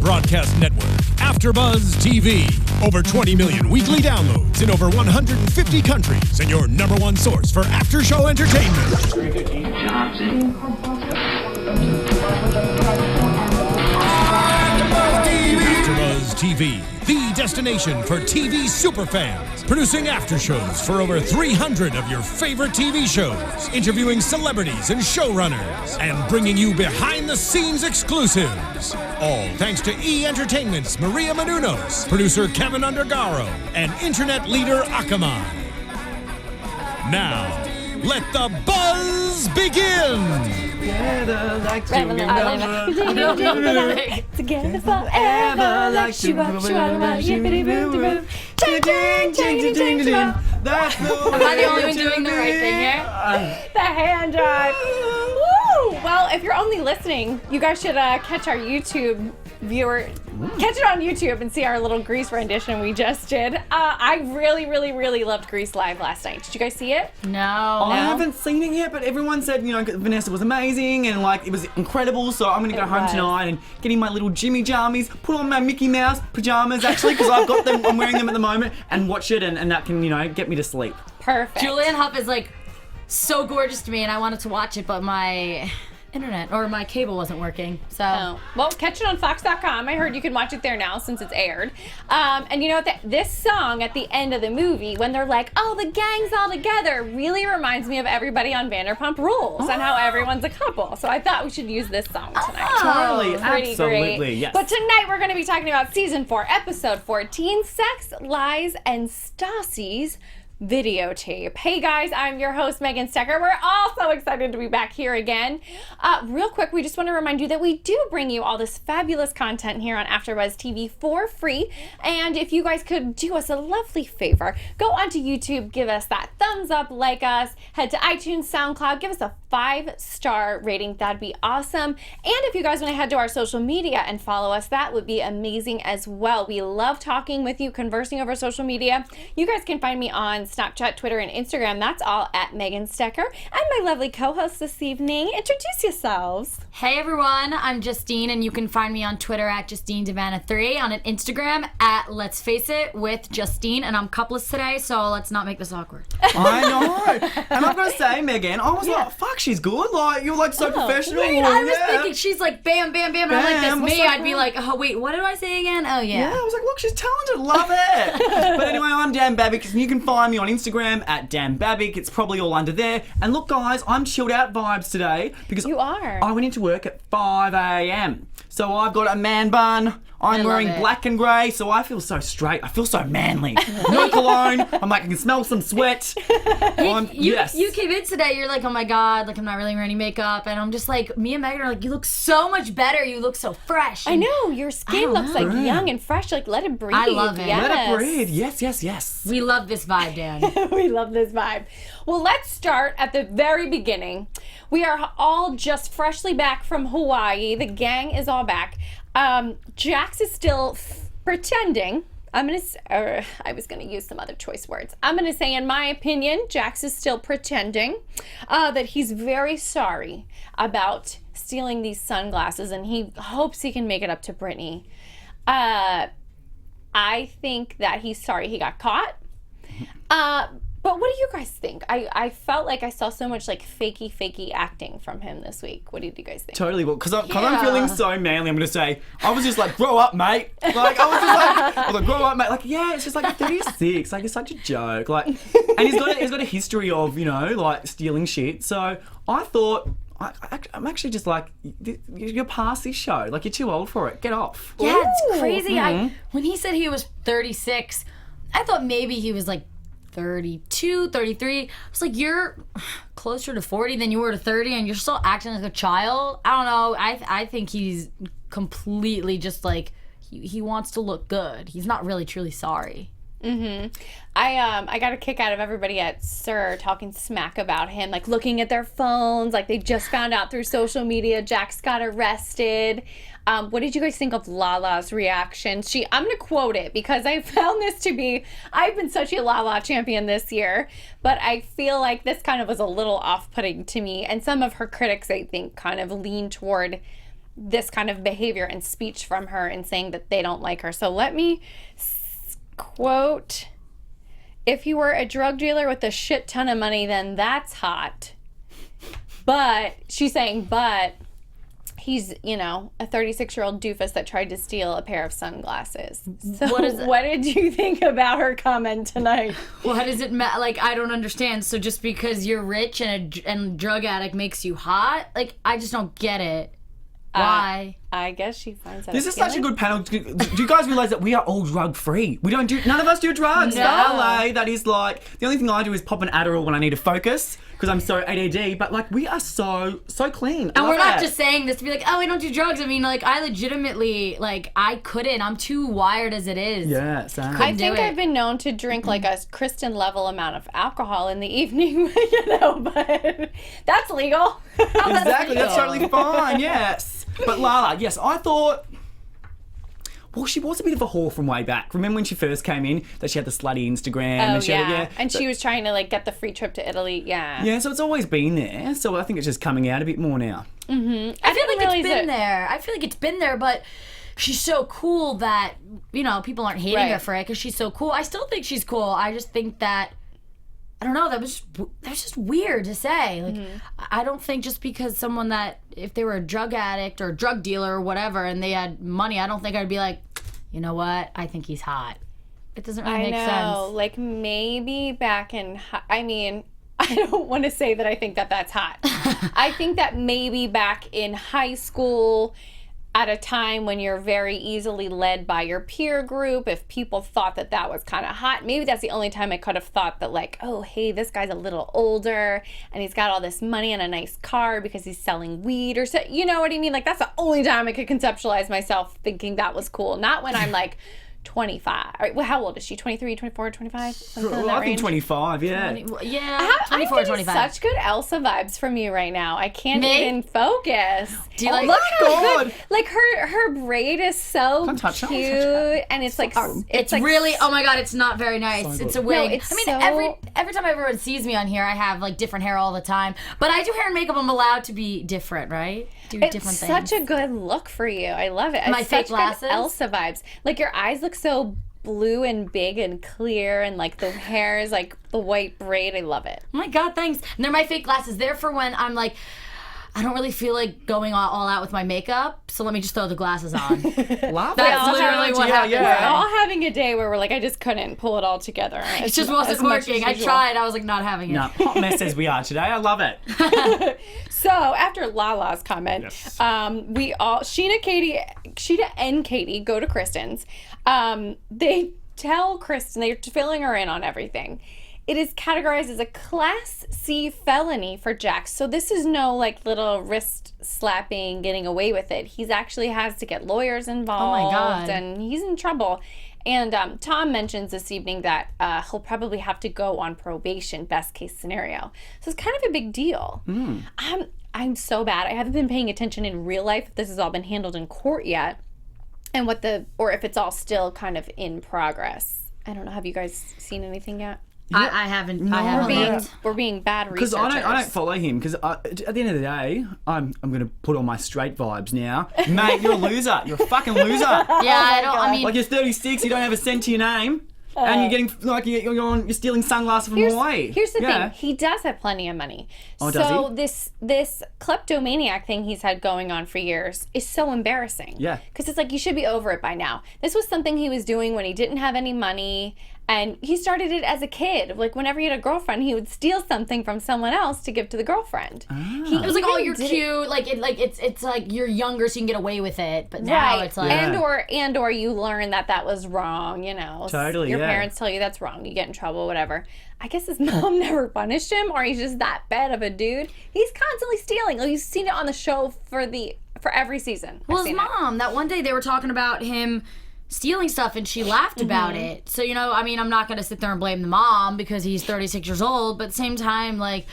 broadcast network, AFTERBUZZ TV. Over 20 million weekly downloads in over 150 countries, and your number one source for after-show entertainment. AFTERBUZZ TV, the destination for TV superfans. Producing aftershows for over 300 of your favorite TV shows. Interviewing celebrities and showrunners. And bringing you behind-the-scenes exclusives. All thanks to E! Entertainment's Maria Menounos, producer Kevin Undergaro, and internet leader Akamai. Now, let the buzz begin! Together like together forever like Am I the only one doing the right thing here? The hand jive. Woo! Well, if you're only listening, you guys should catch our YouTube catch it on YouTube and see our little Grease rendition we just did. I really loved Grease Live last night. Did you guys see it? No. I haven't seen it yet, but everyone said, Vanessa was amazing and it was incredible. So I'm going to go home tonight and get in my little Jimmy Jammies, put on my Mickey Mouse pajamas actually, because I've got them, I'm wearing them at the moment, and watch it and that can, get me to sleep. Perfect. Julianne Hough is so gorgeous to me and I wanted to watch it, but my internet or my cable wasn't working. So well, catch it on Fox.com. I heard you can watch it there now since it's aired. And you know what? This song at the end of the movie, when they're like, "Oh, the gang's all together," really reminds me of everybody on Vanderpump Rules and how everyone's a couple. So I thought we should use this song tonight. Totally, Pretty absolutely, great. yes. But tonight we're going to be talking about season 4, episode 14, Sex, Lies, and Stassi's Videotape. Hey guys, I'm your host Megan Stecher. We're all so excited to be back here again. Real quick, we just want to remind you that we do bring you all this fabulous content here on AfterBuzz TV for free. And if you guys could do us a lovely favor, go onto YouTube, give us that thumbs up, like us, head to iTunes, SoundCloud, give us a 5-star rating. That'd be awesome. And if you guys want to head to our social media and follow us, that would be amazing as well. We love talking with you, conversing over social media. You guys can find me on Snapchat, Twitter, and Instagram. That's all at Megan Stecher. And my lovely co-host this evening. Introduce yourselves. Hey everyone, I'm Justine, and you can find me on Twitter at Justine DiVanna 3, on Instagram at Let's Face It with Justine, and I'm cupless today, so let's not make this awkward. I know. And I'm going to say, Megan, I was like, fuck, she's good. You're so professional. Wait, I was thinking she's like bam, bam, bam, and I'm like, that's me. I'd be wrong? like, oh wait, what did I say again? Oh yeah. Yeah, I was like, look, she's talented. Love it. But anyway, I'm Dan Babic, and you can find me on Instagram at Dan Babic. It's probably all under there. And look, guys, I'm chilled out vibes today because You are. I went into work at 5 a.m. So I've got a man bun. I'm wearing it. black and grey, so I feel so straight. I feel so manly. No cologne. I'm like, I can smell some sweat. You came in today, you're like, oh my god, I'm not really wearing any makeup, and I'm just like, me and Megan are like, you look so much better, you look so fresh. I know, your skin looks like young and fresh. Let it breathe. I love it. Yes. Let it breathe. Yes. We love this vibe, Dan. We love this vibe. Well, let's start at the very beginning. We are all just freshly back from Hawaii. The gang is all back. Jax is still pretending. I was going to use some other choice words. I'm going to say, in my opinion, Jax is still pretending that he's very sorry about stealing these sunglasses, and he hopes he can make it up to Brittany. I think that he's sorry he got caught. But what do you guys think? I felt like I saw so much fakey acting from him this week. What did you guys think? Totally. Well, because I'm feeling so manly, I'm going to say, I was just like, grow up, mate. I was like, grow up, mate. Yeah, it's just 36. It's such a joke. And he's got a history of, stealing shit. So I thought, I'm actually just like, you're past this show. You're too old for it. Get off. Yeah, it's crazy. Mm-hmm. When he said he was 36, I thought maybe he was 32, 33. I was like, you're closer to 40 than you were to 30 and you're still acting like a child. I don't know. I think he's completely just he wants to look good. He's not really truly sorry. Mm-hmm. I got a kick out of everybody at SUR talking smack about him, looking at their phones, they just found out through social media Jax got arrested. What did you guys think of Lala's reaction? I'm going to quote it because I found this to be, I've been such a Lala champion this year, but I feel like this kind of was a little off-putting to me. And some of her critics, I think, kind of lean toward this kind of behavior and speech from her and saying that they don't like her. So let me quote, "If you were a drug dealer with a shit ton of money, then that's hot." But she's saying, but he's, you know, a 36-year-old doofus that tried to steal a pair of sunglasses. So what did you think about her comment tonight? What does it matter? Like, I don't understand. So just because you're rich and a drug addict makes you hot? Like, I just don't get it. Why? I guess she finds that This is such a good panel. Do you guys realize that we are all drug free? None of us do drugs. No. For LA, that is like, the only thing I do is pop an Adderall when I need to focus because I'm so ADD. But like, we are so clean. And we're not just saying this to be like, oh, we don't do drugs. I mean, like, I legitimately, like, I couldn't. I'm too wired as it is. Yeah, same. I think I've been known to drink like a Kristen level amount of alcohol in the evening, you know, but that's legal. Exactly, that's totally fine, yes. But Lala, yes, I thought, well, she was a bit of a whore from way back. Remember when she first came in, that she had the slutty Instagram? Oh, and she yeah. And she was trying to, like, get the free trip to Italy, yeah. Yeah, so it's always been there. So I think it's just coming out a bit more now. Mm-hmm. I feel like it's been there. I feel like it's been there, but she's so cool that, you know, people aren't hating her for it because she's so cool. I still think she's cool. I just think that, I don't know, that was just weird to say. Like, I don't think just because someone that, if they were a drug addict or a drug dealer or whatever and they had money, I don't think I'd be like, you know what, I think he's hot. It doesn't really make sense. Like, maybe back in, I mean, I don't want to say that I think that that's hot. I think that maybe back in high school, at a time when you're very easily led by your peer group, if people thought that that was kind of hot, maybe that's the only time I could have thought that, like, oh, hey, this guy's a little older and he's got all this money and a nice car because he's selling weed or so, you know what I mean? Like, that's the only time I could conceptualize myself thinking that was cool. Not when I'm like 25. Well, how old is she? 23, 24, 25? Well, I think 25, yeah. 24, 25. Such good Elsa vibes from you right now. I can't even focus. Do you like? Look how God. good. Like her braid is so cute, and it's like It's like, really, oh my god, it's not very nice. It's a wig. it's I mean, so- every time everyone sees me on here, I have like different hair all the time. But I do hair and makeup. I'm allowed to be different, right? Do different things. It's such a good look for you. I love it. My It's fake such good glasses? Elsa vibes. Like your eyes look so blue and big and clear, and like the hair is like the white braid. I love it. Oh my god, thanks. And they're my fake glasses. They're for when I'm like, I don't really feel like going all out with my makeup, so let me just throw the glasses on. Love That's literally what happened. We're all having a day where we're like, I just couldn't pull it all together. It just wasn't working. I tried. I was like, not having it. No, hot mess as we are today. I love it. So after Lala's comment, we all Scheana and Katie go to Kristen's. They tell Kristen, they're filling her in on everything. It is categorized as a Class C felony for Jax. So this is no like little wrist slapping, getting away with it. He's actually has to get lawyers involved. Oh my God. And he's in trouble. And Tom mentions this evening that he'll probably have to go on probation, best case scenario. So it's kind of a big deal. I'm so bad. I haven't been paying attention in real life if this has all been handled in court yet. And or if it's all still kind of in progress. I don't know. Have you guys seen anything yet? I haven't. I haven't. We're being bad researchers. Because I don't follow him. Because at the end of the day, I'm going to put on my straight vibes now. Mate, you're a loser. You're a fucking loser. I mean, like you're 36, you don't have a cent to your name, and you're getting like you're stealing sunglasses from Hawaii. Here's the thing: he does have plenty of money. Oh, so does he? this kleptomaniac thing he's had going on for years is so embarrassing. Yeah. Because it's like you should be over it by now. This was something he was doing when he didn't have any money. And he started it as a kid. Like, whenever he had a girlfriend, he would steal something from someone else to give to the girlfriend. It was like, oh, you're cute. Like, it's like you're younger, so you can get away with it. But now it's like... And or you learn that was wrong, you know. Totally, Your parents tell you that's wrong. You get in trouble, whatever. I guess his mom never punished him, or he's just that bad of a dude. He's constantly stealing. Like, you've seen it on the show for every season. Well, his mom, that one day they were talking about him stealing stuff and she laughed about it. So, you know, I mean, I'm not going to sit there and blame the mom because he's 36 years old, but at the same time, like,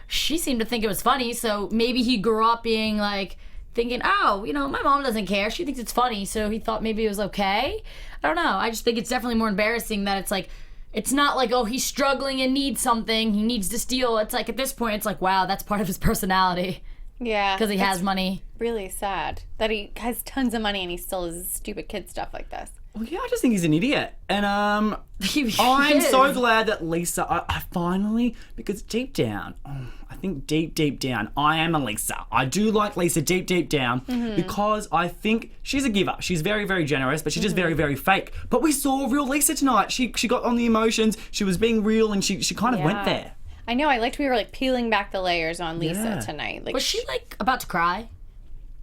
she seemed to think it was funny, so maybe he grew up being like, thinking, oh, you know, my mom doesn't care, she thinks it's funny, so he thought maybe it was okay. I don't know, I just think it's definitely more embarrassing that it's like, it's not like, oh, he's struggling and needs something, he needs to steal. It's like, at this point, it's like, wow, that's part of his personality. Yeah. Because he has money. Really sad that he has tons of money and he still does stupid kid stuff like this. Well, yeah, I just think he's an idiot. And I'm is. so glad that Lisa, I finally, because deep down, I think deep down, I am a Lisa. I do like Lisa deep down because I think she's a giver. She's very, very generous, but she's just very, very fake. But we saw real Lisa tonight. She got on the emotions. She was being real and she kind of went there. I know. I liked we were like peeling back the layers on Lisa tonight. Like, Was she like about to cry?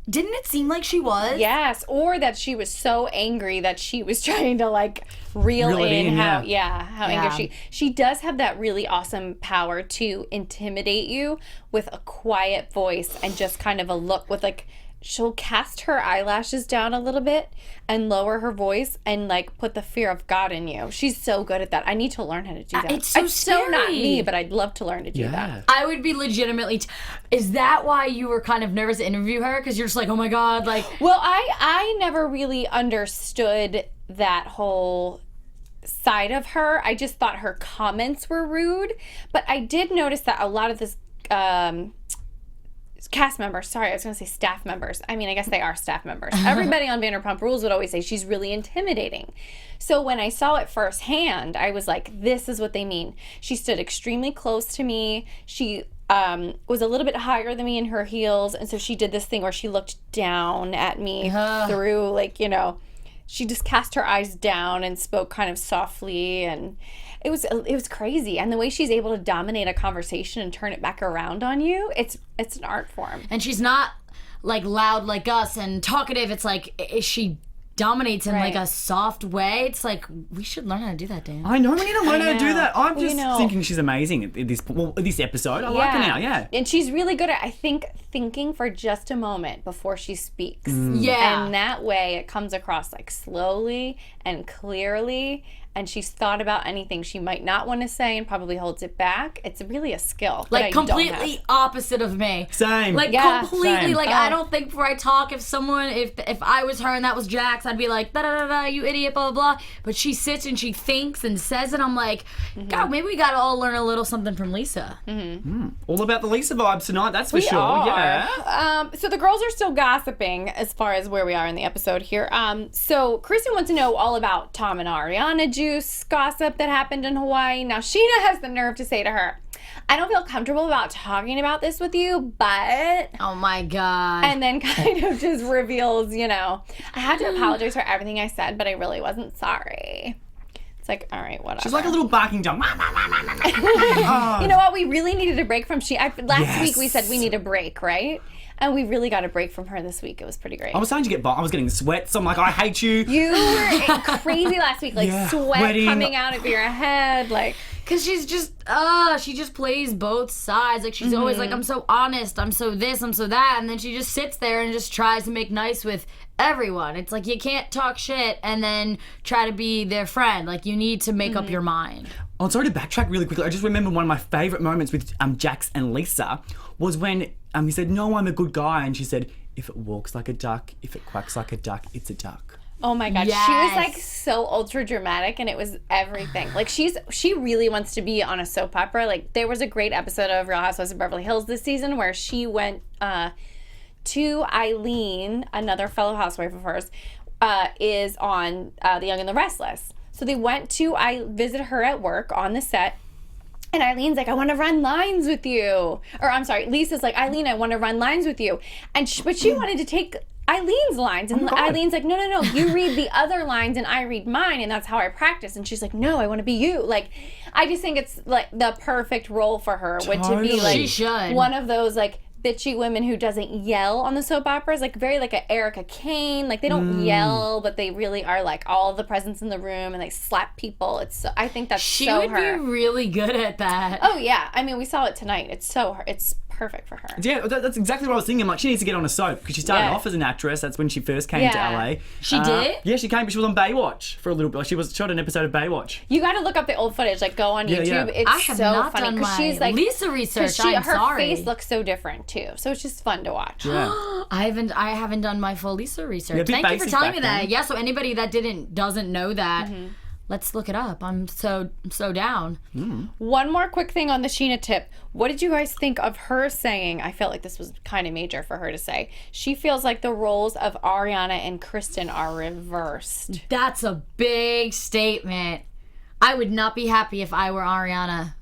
Didn't it seem like she was? Yes, or that she was so angry that she was trying to like reel it in, how Yeah. angry she does have that really awesome power to intimidate you with a quiet voice and just kind of a look with like she'll cast her eyelashes down a little bit and lower her voice and like put the fear of God in you. She's so good at that. I need to learn how to do that. It's so scary. not me, but I'd love to learn to do that. I would be legitimately. Is that why you were kind of nervous to interview her? Because you're just like, oh my God, like. Well, I never really understood that whole side of her. I just thought her comments were rude, but I did notice that a lot of this cast members, sorry, I was going to say staff members. I mean, I guess they are staff members. Everybody on Vanderpump Rules would always say she's really intimidating. So when I saw it firsthand, I was like, this is what they mean. She stood extremely close to me. She was a little bit higher than me in her heels. And so she did this thing where she looked down at me through, like, you know, she just cast her eyes down and spoke kind of softly, and it was crazy. And the way she's able to dominate a conversation and turn it back around on you, it's an art form. And she's not like loud like us and talkative. It's like she dominates in like a soft way. It's like we should learn how to do that, Dan. I know, we need to learn how to do that. I'm just thinking she's amazing at this episode. I like her now, yeah. And she's really good at, I think, thinking for just a moment before she speaks. Yeah. And that way it comes across like slowly and clearly, and she's thought about anything she might not want to say and probably holds it back. It's really a skill. Like completely opposite of me. Same. Like completely. Same. Like I don't think before I talk, if I was her and that was Jax, I'd be like, da da da da, you idiot, blah blah blah. But she sits and she thinks and says it. I'm like, God, maybe we gotta all learn a little something from Lisa. All about the Lisa vibes tonight, that's for sure. Are. Yeah. So the girls are still gossiping as far as where we are in the episode here. So Kristen wants to know all about Tom and Ariana juice gossip that happened in Hawaii. Now Scheana has the nerve to say to her, I don't feel comfortable about talking about this with you, but... Oh my God. And then kind of just reveals, you know, I had to apologize for everything I said, but I really wasn't sorry. It's like, all right, whatever. She's like a little barking dog. You know what? We really needed a break from last week we said we need a break, right? And we really got a break from her this week. It was pretty great. I was starting to get I was getting sweats. I'm like, I hate you. You were crazy last week, like sweat coming out of your head, like. Cause she's just, she just plays both sides. Like she's always like, I'm so honest, I'm so this, I'm so that, and then she just sits there and just tries to make nice with everyone. It's like you can't talk shit and then try to be their friend. Like you need to make up your mind. Oh, sorry to backtrack really quickly. I just remember one of my favourite moments with Jax and Lisa was when he said, no, I'm a good guy, and she said, if it walks like a duck, if it quacks like a duck, it's a duck. Oh my God, yes. She was like so ultra dramatic, and it was everything. Like she really wants to be on a soap opera. Like there was a great episode of Real Housewives of Beverly Hills this season where she went to Eileen, another fellow housewife of hers, is on The Young and the Restless. So they went to visit her at work on the set. And Eileen's like, I want to run lines with you. Or I'm sorry, Lisa's like, Eileen, I want to run lines with you. But she wanted to take Eileen's lines. And Eileen's like, no, you read the other lines and I read mine, and that's how I practice. And she's like, no, I want to be you. Like, I just think it's like the perfect role for her. To be like she should. One of those like bitchy women who doesn't yell on the soap operas, like very like a Erica Kane. Like they don't yell, but they really are like all the presence in the room, and they slap people. I think that's she so would her. be really good at that. Oh yeah, I mean we saw it tonight. It's perfect for her. Yeah, that's exactly what I was thinking. Like, she needs to get on a soap because she started off as an actress. That's when she first came to LA. She did? Yeah, she came, but she was on Baywatch for a little bit. She shot an episode of Baywatch. You got to look up the old footage. Like, go on YouTube. Yeah. It's I have so not funny done my she's like Lisa research. Her face looks so different too. So it's just fun to watch. Yeah. I haven't done my full Lisa research. Yeah, Thank you for basic telling back me that. then. Yeah, so anybody that doesn't know that, let's look it up. I'm so down. One more quick thing on the Scheana tip. What did you guys think of her saying? I felt like this was kind of major for her to say. She feels like the roles of Ariana and Kristen are reversed. That's a big statement. I would not be happy if I were Ariana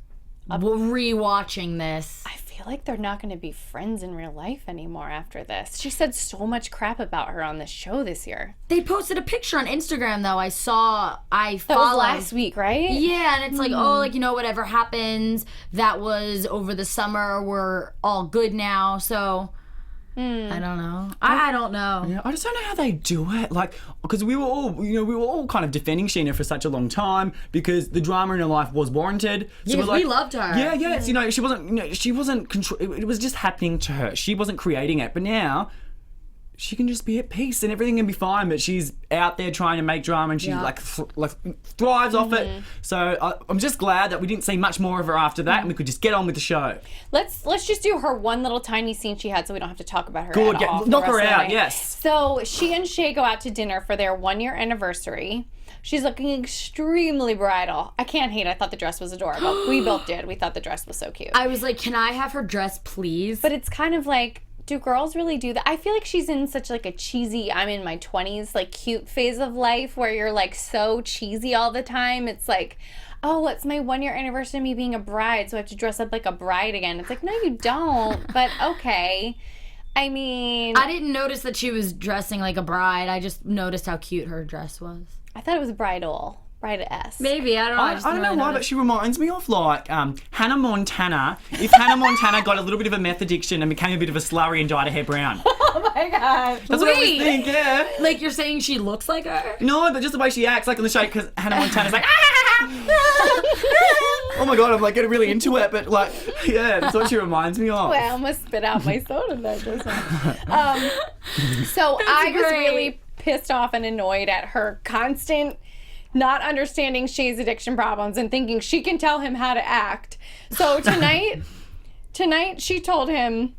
rewatching this. I feel like they're not going to be friends in real life anymore after this. She said so much crap about her on this show this year. They posted a picture on Instagram, though. I That followed. was last week, right? Yeah, and it's like, oh, like, you know, whatever happens, that was over the summer. We're all good now. So, I don't know. I don't know. Yeah, I just don't know how they do it. Like, because we were all kind of defending Scheana for such a long time because the drama in her life was warranted. So Yes, we loved her. Yeah, it's, she wasn't control. It was just happening to her. She wasn't creating it. But now, she can just be at peace and everything can be fine. But she's out there trying to make drama and she thrives off it. So I'm just glad that we didn't see much more of her after that and we could just get on with the show. Let's just do her one little tiny scene she had so we don't have to talk about her Good, at all. knock her out, yes. So she and Shay go out to dinner for their 1-year anniversary. She's looking extremely bridal. I can't hate. I thought the dress was adorable. We both did. We thought the dress was so cute. I was like, can I have her dress, please? But it's kind of like, do girls really do that? I feel like she's in such like a cheesy, I'm in my 20s, like cute phase of life where you're like so cheesy all the time. It's like, oh, it's my 1-year anniversary of me being a bride, so I have to dress up like a bride again. It's like, no, you don't, but okay. I mean, I didn't notice that she was dressing like a bride. I just noticed how cute her dress was. I thought it was bridal. Bride-esque. Maybe, I don't know. I don't know why, but she reminds me of like Hannah Montana. If Hannah Montana got a little bit of a meth addiction and became a bit of a slurry and dyed her hair brown. Oh my god. That's what I always think, yeah. Like you're saying she looks like her? No, but just the way she acts, like on the show, because Hannah Montana's like, oh my god, I'm like getting really into it, but like, yeah, that's what she reminds me of. Well, I almost spit out my soda there just now. So I was really pissed off and annoyed at her constant not understanding Shay's addiction problems and thinking she can tell him how to act. So tonight she told him,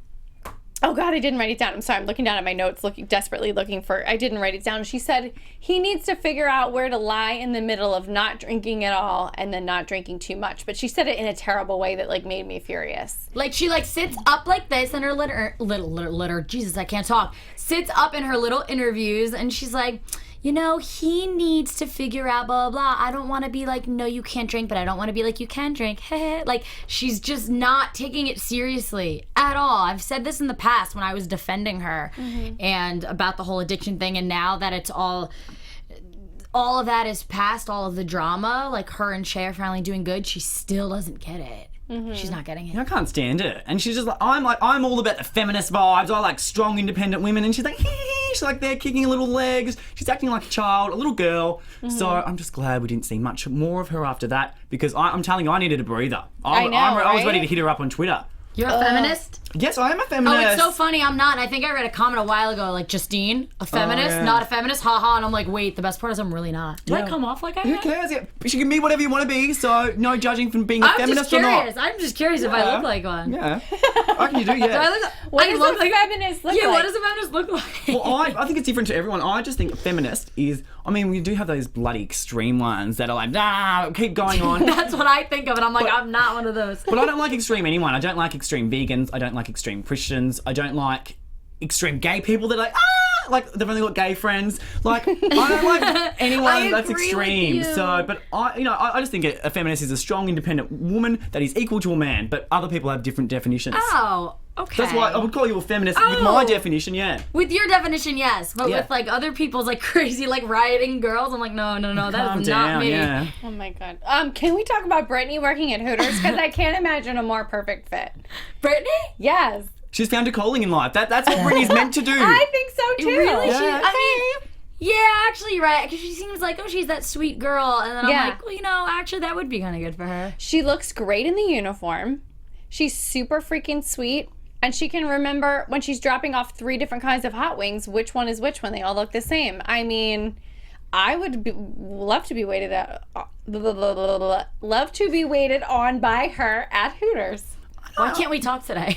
oh God, I didn't write it down. I'm sorry, I'm looking down at my notes, desperately looking for, I didn't write it down. She said he needs to figure out where to lie in the middle of not drinking at all and then not drinking too much. But she said it in a terrible way that like made me furious. Like she like sits up like this in her little Jesus, I can't talk. Sits up in her little interviews and she's like, you know, he needs to figure out blah, blah, blah. I don't want to be like, no, you can't drink, but I don't want to be like, you can drink. Like, she's just not taking it seriously at all. I've said this in the past when I was defending her and about the whole addiction thing. And now that it's all of that is past, all of the drama, like her and Shay are finally doing good, she still doesn't get it. She's not getting it. I can't stand it. And she's just like, I'm all about the feminist vibes. I like strong, independent women. And she's like, she's like there kicking her little legs. She's acting like a child, a little girl. So I'm just glad we didn't see much more of her after that because I'm telling you, I needed a breather. I was ready to hit her up on Twitter. You're a feminist? Yes, I am a feminist. Oh, it's so funny. I'm not. I think I read a comment a while ago, like, Justine, a feminist, not a feminist, haha. And I'm like, wait, the best part is I'm really not. Do I come off like I am? Who cares? Yeah, she can be whatever you want to be, so no judging from being a feminist or not. I'm just curious if I look like one. Yeah. I reckon you do, yeah. What does a feminist look like? Yeah, what does a feminist look like? Well, I think it's different to everyone. I just think a feminist is, I mean, we do have those bloody extreme ones that are like, keep going on. That's what I think of, and I'm like, I'm not one of those. But I don't like extreme anyone. I don't like extreme vegans. I don't like extreme Christians. I don't like extreme gay people that are like they've only got gay friends. Like, I don't like anyone that's extreme. So, but I just think a feminist is a strong, independent woman that is equal to a man, but other people have different definitions. Oh, okay. That's why I would call you a feminist with my definition, yeah. With your definition, yes. But with like other people's like crazy like rioting girls, I'm like, no, that is not me. Yeah. Oh my god. Can we talk about Brittany working at Hooters? Because I can't imagine a more perfect fit. Brittany? Yes. She's found her calling in life. That's what Brittany's meant to do. I think so too. Really? Yeah. I mean, yeah, actually, you're right. Because she seems like, she's that sweet girl. And then I'm like, well, actually, that would be kind of good for her. She looks great in the uniform. She's super freaking sweet. And she can remember when she's dropping off 3 different kinds of hot wings, which one is which one. They all look the same. I mean, I would love to be waited on by her at Hooters. Why can't we talk today?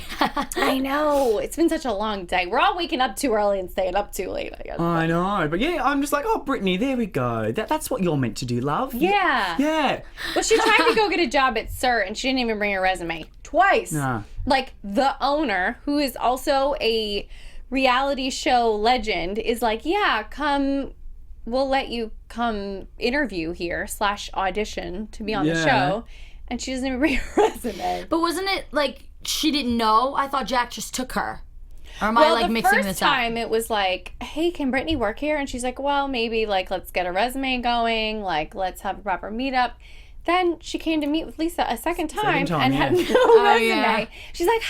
I know. It's been such a long day. We're all waking up too early and staying up too late, I guess. I know, but yeah, I'm just like, oh, Brittany, there we go. That's what you're meant to do, love. Yeah. Yeah. Well, she tried to go get a job at SIR, and she didn't even bring her resume. Twice. Nah. Like, the owner, who is also a reality show legend, is like, yeah, come, we'll let you come interview here / audition to be on the show. And she doesn't even bring her resume. But wasn't it like she didn't know? I thought Jack just took her. Or am I like mixing this up? The first time it was like, hey, can Brittany work here? And she's like, well, maybe like let's get a resume going. Like let's have a proper meetup. Then she came to meet with Lisa a second time and had no resume. Yeah. She's like,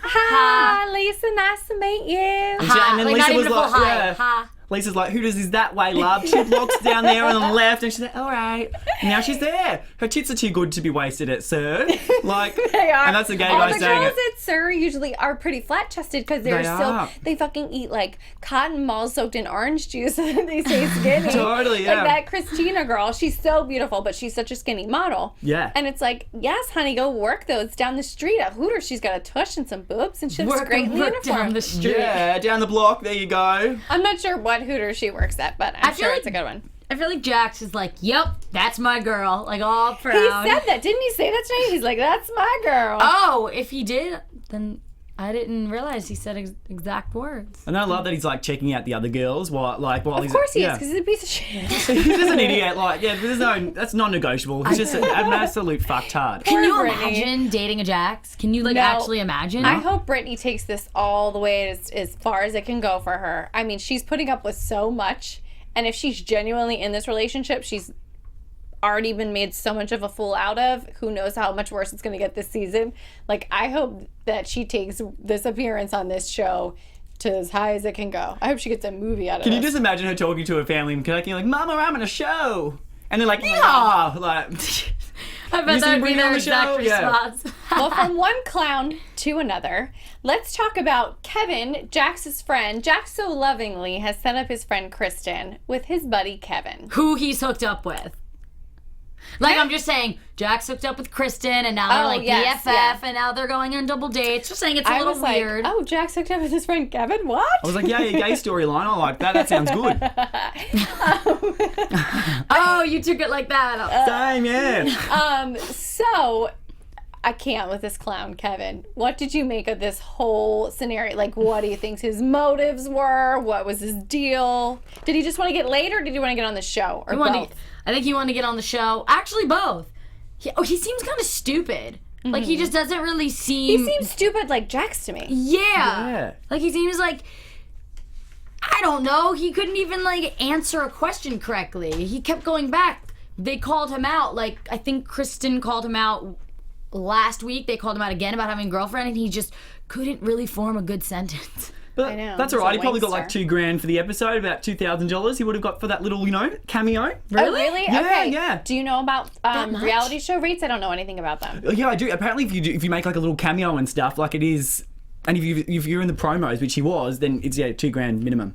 hi, Lisa, nice to meet you. And then like, Lisa not even was a full like, hi. Hi. Lisa's like, who does is that way, love? She walks down there on the left, and she's like, all right. And now she's there. Her tits are too good to be wasted at SIR. Like, they are. And that's the gay guy saying it. All the girls at SIR usually are pretty flat-chested because they fucking eat like cotton balls soaked in orange juice and they stay skinny. Totally, yeah. Like that Christina girl, she's so beautiful, but she's such a skinny model. Yeah. And it's like, yes, honey, go work those down the street at Hooters. She's got a tush and some boobs, and she looks great in the uniform. Down the street. Yeah, down the block. There you go. I'm not sure what Hooters she works at, but I'm sure it's a good one. I feel like Jax is like, yep, that's my girl. Like, all proud. He said that. Didn't he say that tonight? He's like, that's my girl. Oh, if he did, then I didn't realize he said exact words. And I love that he's like checking out the other girls while of course he is, because he's a piece of shit. He's just an idiot. Like, yeah, that's non-negotiable. He's just an absolute fucktard. Can you imagine dating a Jax? Can you actually imagine? I hope Brittany takes this all the way as far as it can go for her. I mean, she's putting up with so much, and if she's genuinely in this relationship, she's already been made so much of a fool out of. Who knows how much worse it's going to get this season. Like, I hope that she takes this appearance on this show to as high as it can go. I hope she gets a movie out of it. Can you just imagine her talking to her family and like, Mama, I'm on a show. And they're like, yeah. Like, I bet that would be their exact response. Well, from one clown to another, let's talk about Kevin, Jax's friend. Jax so lovingly has set up his friend Kristen with his buddy Kevin. Who he's hooked up with. Like, I'm just saying, Jax hooked up with Kristen, and now they're BFF, and now they're going on double dates. Just saying, it's a little weird. Oh, Jax hooked up with his friend Kevin? What? I was like, yeah, your gay storyline. I like that. That sounds good. Oh, you took it like that. Same, yeah. So, I can't with this clown, Kevin. What did you make of this whole scenario? Like, what do you think his motives were? What was his deal? Did he just want to get laid, or did he want to get on the show? Or both? I think he wanted to get on the show. Actually, both. He seems kind of stupid. Mm-hmm. Like, he just doesn't really seem... He seems stupid like Jax to me. Yeah. Like, he seems like... I don't know. He couldn't even, like, answer a question correctly. He kept going back. They called him out. Like, I think Kristen called him out last week. They called him out again about having a girlfriend, and he just couldn't really form a good sentence. But I know. That's all right. He probably got like $2,000 for the episode, about $2,000 he would have got for that little, cameo. Really? Oh, really? Yeah, okay. yeah. Do you know about reality show rates? I don't know anything about them. Yeah, I do. Apparently, if you make like a little cameo and stuff, like it is, and if you're in the promos, which he was, then it's $2,000 minimum.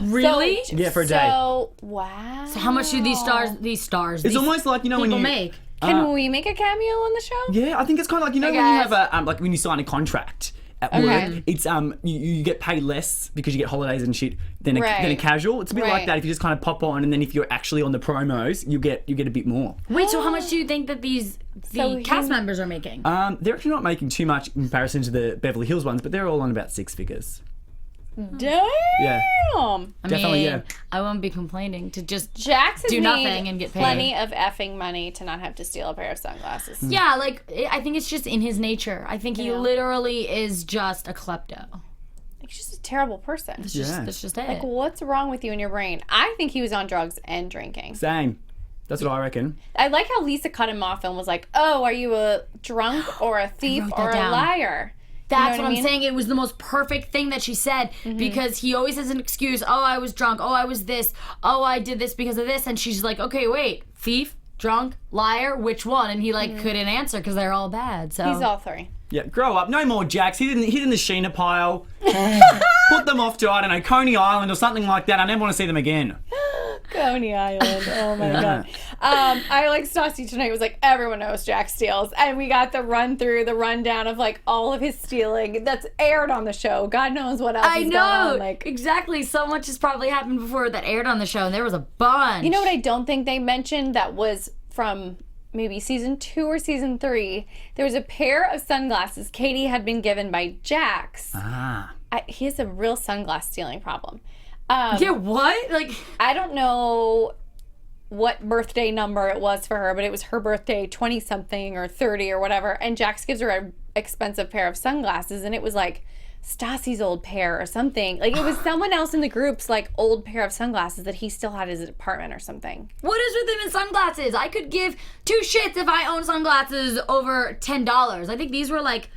Really? Yeah, for a day. So, wow. So how much do these stars? It's almost like, when you make. Can we make a cameo on the show? Yeah, I think it's kind of like, when you have a like when you sign a contract at work, it's you get paid less because you get holidays and shit than a casual. It's a bit like that if you just kind of pop on, and then if you're actually on the promos, you get a bit more. Wait, so how much do you think that the cast members are making? They're actually not making too much in comparison to the Beverly Hills ones, but they're all on about 6 figures. Damn. Yeah. Definitely, yeah. I won't be complaining to just Jax has do nothing and get paid. Plenty of effing money to not have to steal a pair of sunglasses. Yeah, like, I think it's just in his nature. I think he literally is just a klepto. He's just a terrible person. That's just it. Like, what's wrong with you and your brain? I think he was on drugs and drinking. Same. That's what I reckon. I like how Lisa cut him off and was like, oh, are you a drunk or a thief or a liar? That's what I'm saying. It was the most perfect thing that she said, because he always has an excuse. Oh, I was drunk. Oh, I was this. Oh, I did this because of this. And she's like, okay, wait. Thief, drunk, liar, which one? And he couldn't answer because they're all bad. So he's all three. Yeah, grow up. No more Jax. He's in the Scheana pile. Put them off to, I don't know, Coney Island or something like that. I never want to see them again. Coney Island. Oh my god. I like Stassi tonight was like, everyone knows Jack steals, and we got the rundown of like all of his stealing that's aired on the show. God knows what else is going on. Like, exactly. So much has probably happened before that aired on the show, and there was a bunch. you know what I don't think they mentioned that was from maybe season 2 or season 3? There was a pair of sunglasses Katie had been given by Jax. He has a real sunglass stealing problem. Yeah, what? Like, I don't know what birthday number it was for her, but it was her birthday, 20-something or 30 or whatever, and Jax gives her an expensive pair of sunglasses, and it was like Stassi's old pair or something. Like, it was someone else in the group's like old pair of sunglasses that he still had in his apartment or something. what is with him and sunglasses? I could give 2 shits if I own sunglasses over $10. I think these were like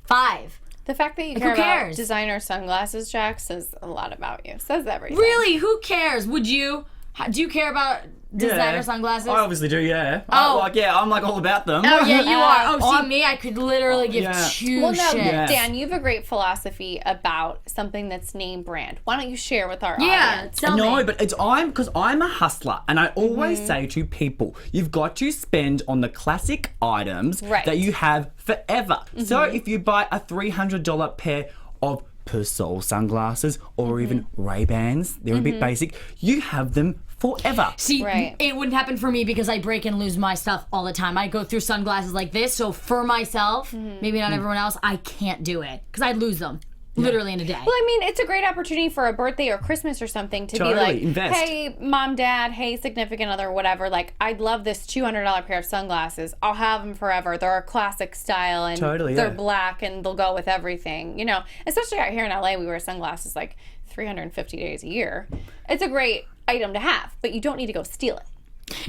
$5. The fact that you Like, care who about cares? designer sunglasses, Jax, says a lot about you. Says everything. Really? Who cares? Would you? Do you care about designer sunglasses? I obviously do, yeah. Oh. I'm like all about them. Oh, yeah, you are. Oh, see, I'm- me, I could literally give Yeah. 2 Well, no, shits. Yeah. Dan, you have a great philosophy about something that's name brand. Why don't you share with our Yeah, audience? tell No, me. but because I'm a hustler, and I always say to people, you've got to spend on the classic items Right. that you have forever. So if you buy a $300 pair of Persol sunglasses or even Ray-Bans, they're a bit basic, you have them forever. See, Right. it wouldn't happen for me because I break and lose my stuff all the time. I go through sunglasses like this, so for myself, maybe not everyone else, I can't do it because I'd lose them literally in a day. Well, I mean, it's a great opportunity for a birthday or Christmas or something to Totally, be like, invest. hey, mom, dad, hey, significant other, whatever. Like, I'd love this $200 pair of sunglasses. I'll have them forever. They're a classic style, and Totally, they're yeah. black, and they'll go with everything. You know, especially out here in LA, we wear sunglasses like 350 days a year. It's a great item to have, but you don't need to go steal it.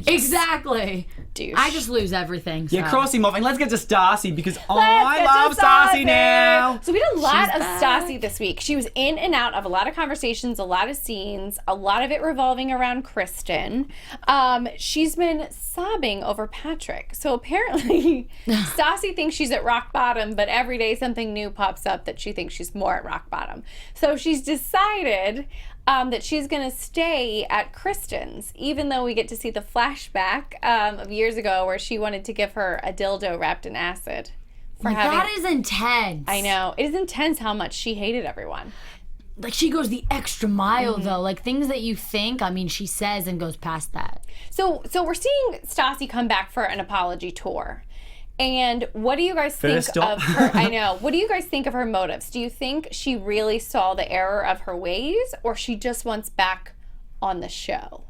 Exactly. Douche. I just lose everything. Yeah, so. cross him off, and let's get to Stassi because I Let's get love to Stassi now. So we did a lot of back. Stassi this week. She was in and out of a lot of conversations, a lot of scenes, a lot of it revolving around Kristen. She's been sobbing over Patrick. So apparently Stassi thinks she's at rock bottom, but every day something new pops up that she thinks she's more at rock bottom. So she's decided that she's going to stay at Kristen's, even though we get to see the flashback of years ago where she wanted to give her a dildo wrapped in acid. For having, That is intense. I know. It is intense how much she hated everyone. Like, she goes the extra mile, though. Like, things that you think, I mean, she says and goes past that. So we're seeing Stassi come back for an apology tour. And what do you guys think First stop. of her? I know. What do you guys think of her motives? Do you think she really saw the error of her ways, or she just wants back on the show?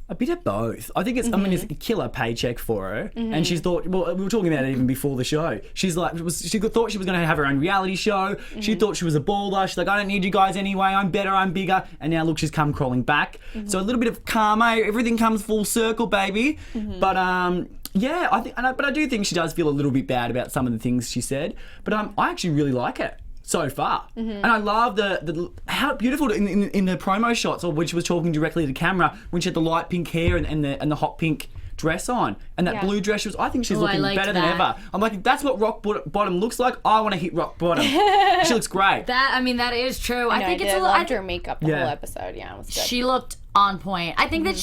A bit of both. I think it's, I mean, it's a killer paycheck for her. And she's thought, well, we were talking about it even before the show. She's like, she thought she was going to have her own reality show. She thought she was a baller. She's like, I don't need you guys anyway. I'm better, I'm bigger. And now look, she's come crawling back. So a little bit of karma. Everything comes full circle, baby. But, yeah, but I do think she does feel a little bit bad about some of the things she said. But I actually really like it so far, and I love the how beautiful in the promo shots, or when she was talking directly to camera, when she had the light pink hair and the hot pink dress on, and that blue dress. I think she's looking liked better than that. ever. I'm like, if that's what rock bottom looks like, I want to hit rock bottom. She looks great. That is true. I think it's a little. loved her makeup the Yeah. whole episode. Yeah, it was good. She looked on point. I think that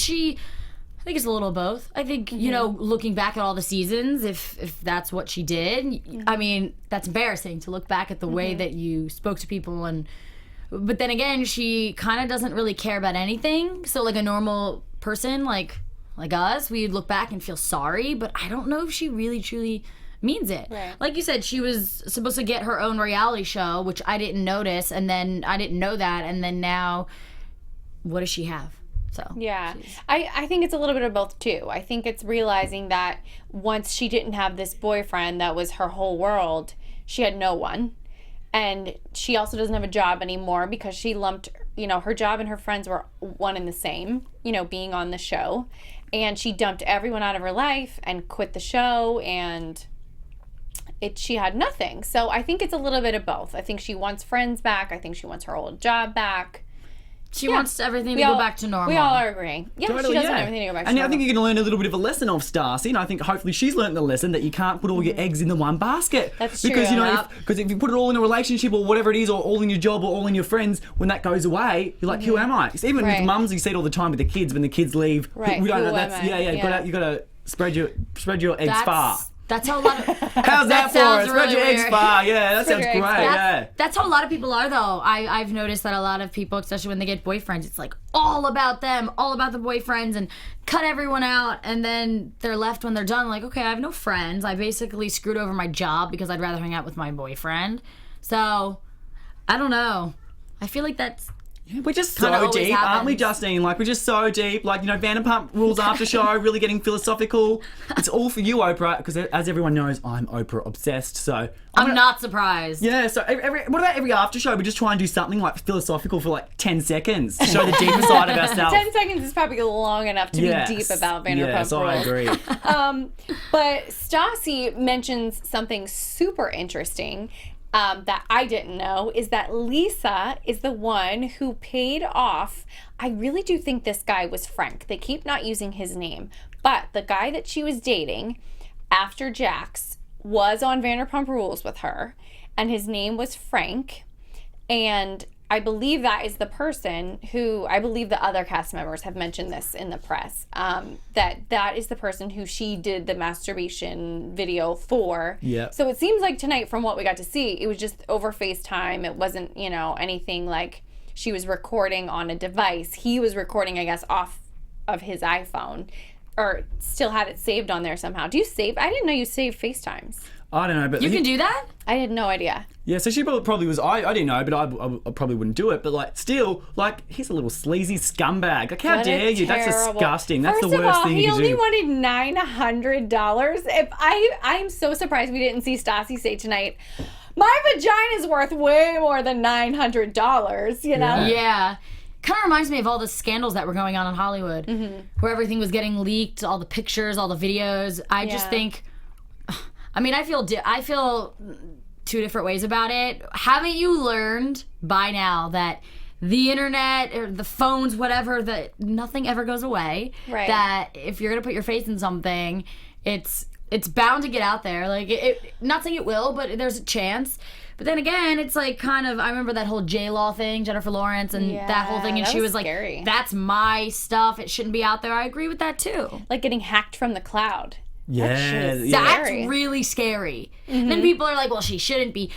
I think it's a little of both. I think, you know, looking back at all the seasons, if that's what she did, I mean, that's embarrassing to look back at the way that you spoke to people. But then again, she kind of doesn't really care about anything. So like a normal person like us, we'd look back and feel sorry, but I don't know if she really truly means it. Right. Like you said, she was supposed to get her own reality show, which I didn't notice, and then I didn't know that, and then now what does she have? So Yeah, I think it's a little bit of both too. I think it's realizing that once she didn't have this boyfriend that was her whole world, she had no one. And she also doesn't have a job anymore because she lumped, her job and her friends were one and the same, being on the show. And she dumped everyone out of her life and quit the show, and she had nothing. So I think it's a little bit of both. I think she wants friends back. I think she wants her old job back. She wants everything to go back to normal. We all are agreeing. Yeah, Totally, she does want everything to go back to and normal. I think you're going to learn a little bit of a lesson of Stassi, and I think hopefully she's learned the lesson that you can't put all your eggs in the one basket. That's because, true. you know, because if you put it all in a relationship or whatever it is, or all in your job or all in your friends, when that goes away, you're like, who am I? It's even with mums, you see it all the time with the kids when the kids leave. Right. We don't know. Who That's am I? You got to spread your eggs far. That's how a lot of... How's that for? sounds Spread your really eggs weird. far. Yeah, that Spread sounds your great. eggs That's how a lot of people are, though. I've noticed that a lot of people, especially when they get boyfriends, it's like all about them, all about the boyfriends, and cut everyone out. And then they're left when they're done, like, okay, I have no friends. I basically screwed over my job because I'd rather hang out with my boyfriend. So, I don't know. I feel like that's... We're just Kinda so always deep, aren't we, happens. Justine? Like, we're just so deep. Like, you know, Vanderpump Rules after show, really getting philosophical. It's all for you, Oprah, because as everyone knows, I'm Oprah obsessed. So I'm not surprised. Yeah. So what about every after show? We just try and do something like philosophical for like 10 seconds to show the deeper side of ourselves. 10 seconds is probably long enough to be deep about Vanderpump Yes, Rules. I agree. But Stassi mentions something super interesting that I didn't know, is that Lisa is the one who paid off. I really do think this guy was Frank. They keep not using his name. But the guy that she was dating after Jax was on Vanderpump Rules with her, and his name was Frank. And I believe that is the person who, I believe the other cast members have mentioned this in the press, that is the person who she did the masturbation video for. Yeah. So it seems like tonight, from what we got to see, it was just over FaceTime. It wasn't, you know, anything like she was recording on a device. He was recording, I guess, off of his iPhone, or still had it saved on there somehow. Do you save? I didn't know you saved FaceTimes. I don't know, but You can do that? I had no idea. Yeah, so she probably was. I didn't know, but I probably wouldn't do it. But like, still, like, he's a little sleazy scumbag. Like, how What a dare you? That's terrible- disgusting. That's First the worst of all, thing you he can only do. wanted $900. If I'm so surprised we didn't see Stassi say tonight, my vagina's worth way more than $900. You know? Yeah. Kind of reminds me of all the scandals that were going on in Hollywood, where everything was getting leaked, all the pictures, all the videos. I just Yeah. think, I mean, I feel two different ways about it. Haven't you learned by now that the internet or the phones, whatever, that nothing ever goes away? Right. That if you're gonna put your face in something, it's bound to get out there. Like, it not saying it will, but there's a chance. But then again, it's like kind of, I remember that whole J-Law thing, Jennifer Lawrence, and that whole thing, and that she was was scary. like, that's my stuff, it shouldn't be out there. I agree with that too. Like getting hacked from the cloud. Yeah, is yeah. That's Scary. really scary. And then people are like, well, they shouldn't be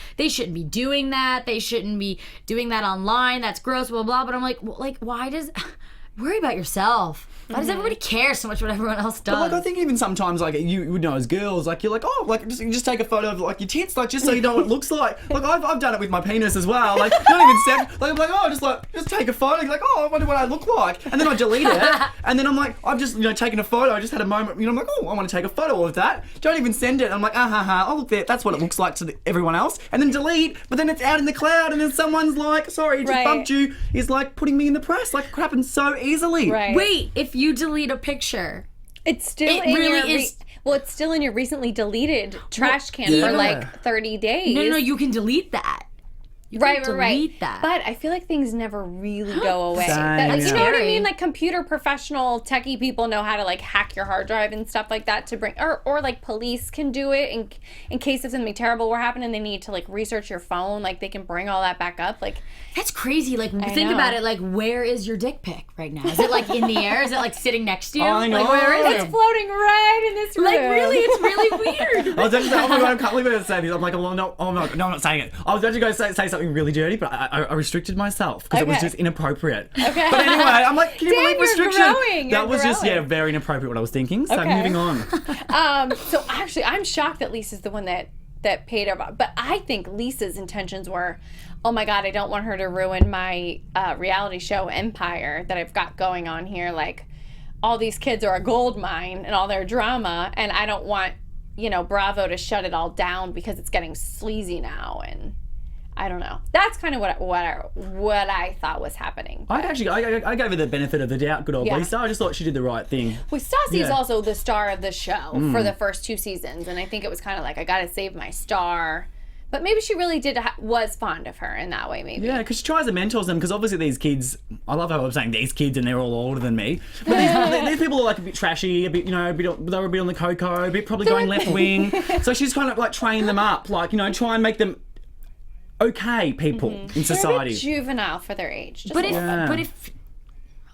doing that. They shouldn't be doing that online. That's gross, blah, blah. But I'm like, well, why worry about yourself? Why does everybody care so much what everyone else does? But like, I think even sometimes, like, you would know as girls, like, you're like, oh, like, you just take a photo of like your tits, like, just so you know what it looks like. Like, I've done it with my penis as well. Like, not even send, like, I'm like, oh, just take a photo. Like, oh, I wonder what I look like, and then I delete it, and then I'm like, I've just, you know, taken a photo. I just had a moment, you know, I'm like, oh, I want to take a photo of that. Don't even send it. I'm like, oh, look there, that's what it looks like to everyone else, and then delete. But then it's out in the cloud, and then someone's like, sorry, it just Right. bumped you. Is like putting me in the press. Like, it could happen so easily. Right. Wait, if you delete a picture, It's still It in really your is- well, it's still in your recently deleted trash can yeah. for like 30 days. no, you can delete that. You can Right. delete that. But I feel like things never really go away. Same, Like, you know what I Scary. mean? Like, computer professional techie people know how to like hack your hard drive and stuff like that to bring, or like police can do it in case of something terrible were happening. They need to like research your phone. Like, they can bring all that back up. Like, That's crazy. Like, think know. about it. Like, where is your dick pic right now? Is it like in the air? Is it like sitting next to you? I know. Like, where is it's it? floating right in this room. Like, really, it's really weird. I was actually saying, oh my god, I can't believe I'm going to say this. I'm like, oh no, I'm not saying it. I was actually going to say something really dirty, but I restricted myself because it was Okay. just inappropriate. Okay. But anyway, I'm like, can you Damn, believe you're restriction? growing, That you're was just, growing. very inappropriate what I was thinking. So Okay. moving on. So actually, I'm shocked that Lisa's the one that paid her. But I think Lisa's intentions were, oh my God, I don't want her to ruin my reality show empire that I've got going on here. Like, all these kids are a gold mine and all their drama, and I don't want, you know, Bravo to shut it all down because it's getting sleazy now. And I don't know. That's kind of what I thought was happening. I gave her the benefit of the doubt, good old Yeah. Lisa. I just thought she did the right thing. Well, Stassi is Yeah. also the star of the show for the first 2 seasons, and I think it was kind of like, I gotta save my star But maybe she really was fond of her in that way, maybe. Yeah, because she tries to mentor them, because obviously these kids, I love how I'm saying these kids and they're all older than me, but these people are like a bit trashy, a bit, they were a bit on the cocoa, a bit probably going left wing, so she's kind of like train them up, like, try and make them okay people in society. They're a bit juvenile for their age. But if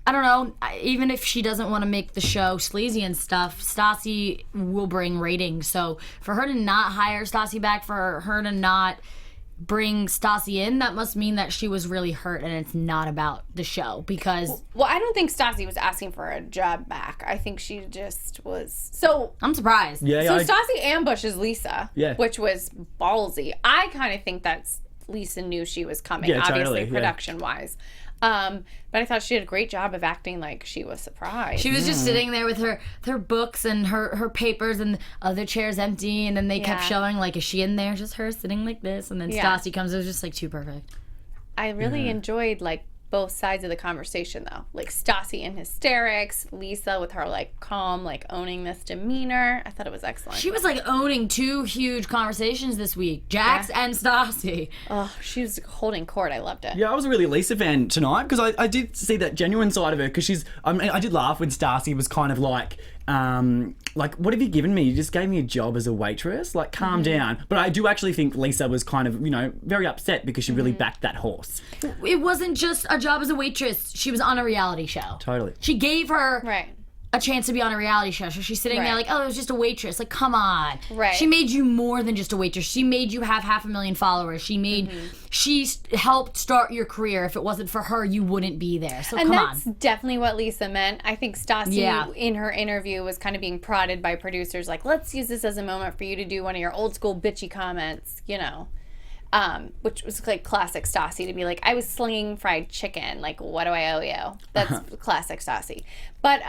I don't know, even if she doesn't want to make the show sleazy and stuff, Stassi will bring ratings. So for her to not hire Stassi back, for her to not bring Stassi in, that must mean that she was really hurt and it's not about the show. Because I don't think Stassi was asking for a job back. I think she just was. So I'm surprised. So Stassi ambushes Lisa, Yeah. which was ballsy. I kind of think that's Lisa knew she was coming, obviously, totally, production-wise. But I thought she did a great job of acting like she was surprised. She was just sitting there with her books and her papers, and other chairs empty, and then they kept showing, like, is she in there? Just her sitting like this, and then Stassi comes. It was just, like, too perfect. I really enjoyed, like, both sides of the conversation, though. Like, Stassi in hysterics, Lisa with her, like, calm, like, owning this demeanor. I thought it was excellent. She was, like, owning two huge conversations this week, Jax and Stassi. Oh, she was holding court. I loved it. Yeah, I was a really Lisa fan tonight, because I did see that genuine side of her, because I did laugh when Stassi was kind of like, what have you given me? You just gave me a job as a waitress. Like, calm down. But I do actually think Lisa was kind of, very upset because she really backed that horse. It wasn't just a job as a waitress. She was on a reality show. Totally. She gave her Right. a chance to be on a reality show. So she's sitting there Right. like, oh, it was just a waitress. Like, come on. Right. She made you more than just a waitress. She made you have 500,000 followers. She helped start your career. If it wasn't for her, you wouldn't be there. So And come that's on. definitely what Lisa meant. I think Stassi, Yeah. in her interview, was kind of being prodded by producers, like, let's use this as a moment for you to do one of your old school bitchy comments, which was like classic Stassi, to be like, I was slinging fried chicken. Like, what do I owe you? That's classic Stassi. But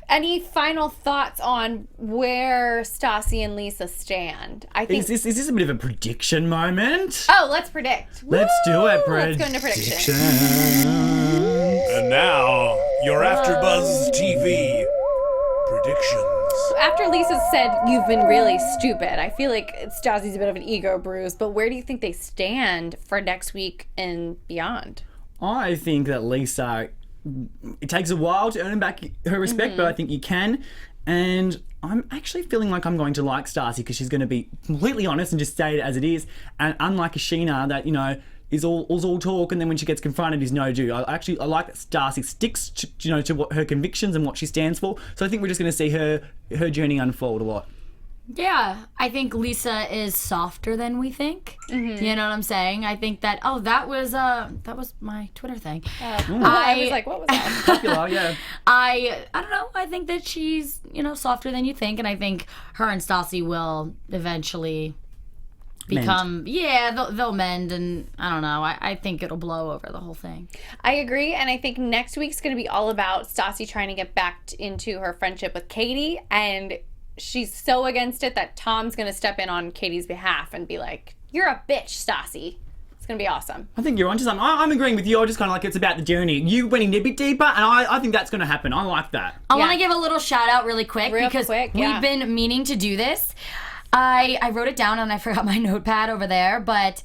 any final thoughts on where Stassi and Lisa stand? I think. Is this a bit of a prediction moment? Oh, let's predict. Let's do it, Let's go into prediction. And now, your AfterBuzz TV predictions. After Lisa said you've been really stupid, I feel like Stassi's a bit of an ego bruise, but where do you think they stand for next week and beyond? I think that Lisa, it takes a while to earn back her respect, but I think you can. And I'm actually feeling like I'm going to like Stassi, because she's going to be completely honest and just say it as it is. And unlike a Scheana that, is all talk, and then when she gets confronted is no do. I like that Stassi sticks to what her convictions and what she stands for. So I think we're just going to see her journey unfold a lot. Yeah, I think Lisa is softer than we think. You know what I'm saying? I think that that was my Twitter thing. I was like, what was that? Popular, yeah. I don't know. I think that she's softer than you think, and I think her and Stassi will eventually become they'll mend, and I don't know. I think it'll blow over the whole thing. I agree, and I think next week's going to be all about Stassi trying to get back into her friendship with Katie, and she's so against it that Tom's going to step in on Katie's behalf and be like, you're a bitch, Stassi. It's going to be awesome. I think you're onto something. I'm agreeing with you. I just kind of like it's about the journey. You went in a bit deeper, and I think that's going to happen. I like that. I want to give a little shout out really quick because we've been meaning to do this. I wrote it down and I forgot my notepad over there, but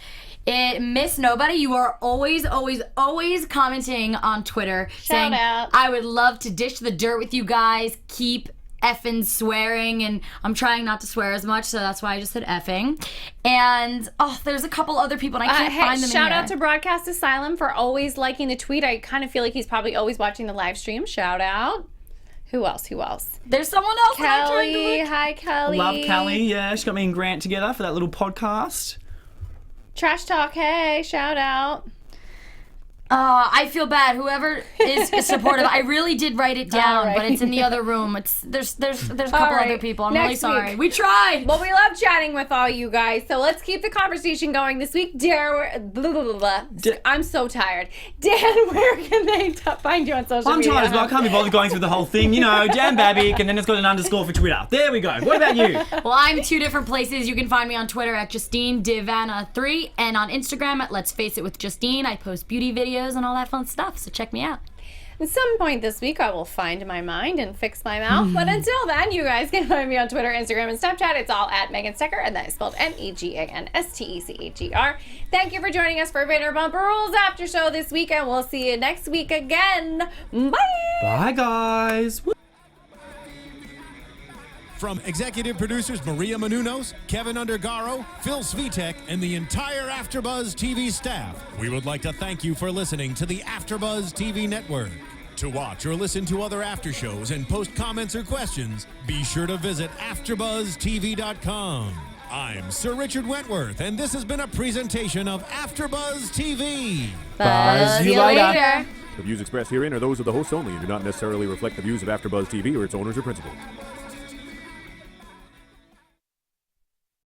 Miss Nobody, you are always commenting on Twitter saying, out. I would love to dish the dirt with you guys, keep effing swearing, and I'm trying not to swear as much, so that's why I just said effing. And there's a couple other people, and I can't find them in here. Shout out to Broadcast Asylum for always liking the tweet. I kind of feel like he's probably always watching the live stream. Shout out. Who else? There's someone else. Kelly. Hi, Kelly. Love Kelly. Yeah, she got me and Grant together for that little podcast. Trash Talk. Hey, shout out. I feel bad. Whoever is supportive, I really did write it down, All right. but it's in the other room. There's a couple right. other people. I'm Next really sorry. week. We tried. Well, we love chatting with all you guys, so let's keep the conversation going this week. I'm so tired. Dan, where can they find you on social media? I'm tired as well. I can't be bothered going through the whole thing. Dan Babic, and then it's got an underscore for Twitter. There we go. What about you? Well, I'm 2 different places. You can find me on Twitter at Justine DiVanna 3 and on Instagram at Let's Face It with Justine. I post beauty videos and all that fun stuff, so check me out. At some point this week, I will find my mind and fix my mouth. But until then, you guys can find me on Twitter, Instagram, and Snapchat. It's all at Megan Stecher, and that is spelled Meganstecher. Thank you for joining us for Vanderpump Rules After Show this week, and we'll see you next week again. Bye! Bye, guys. From executive producers Maria Menounos, Kevin Undergaro, Phil Svitek, and the entire AfterBuzz TV staff, we would like to thank you for listening to the AfterBuzz TV network. To watch or listen to other after shows and post comments or questions, be sure to visit AfterBuzzTV.com. I'm Sir Richard Wentworth, and this has been a presentation of AfterBuzz TV. Buzz you later. The views expressed herein are those of the hosts only and do not necessarily reflect the views of AfterBuzz TV or its owners or principals.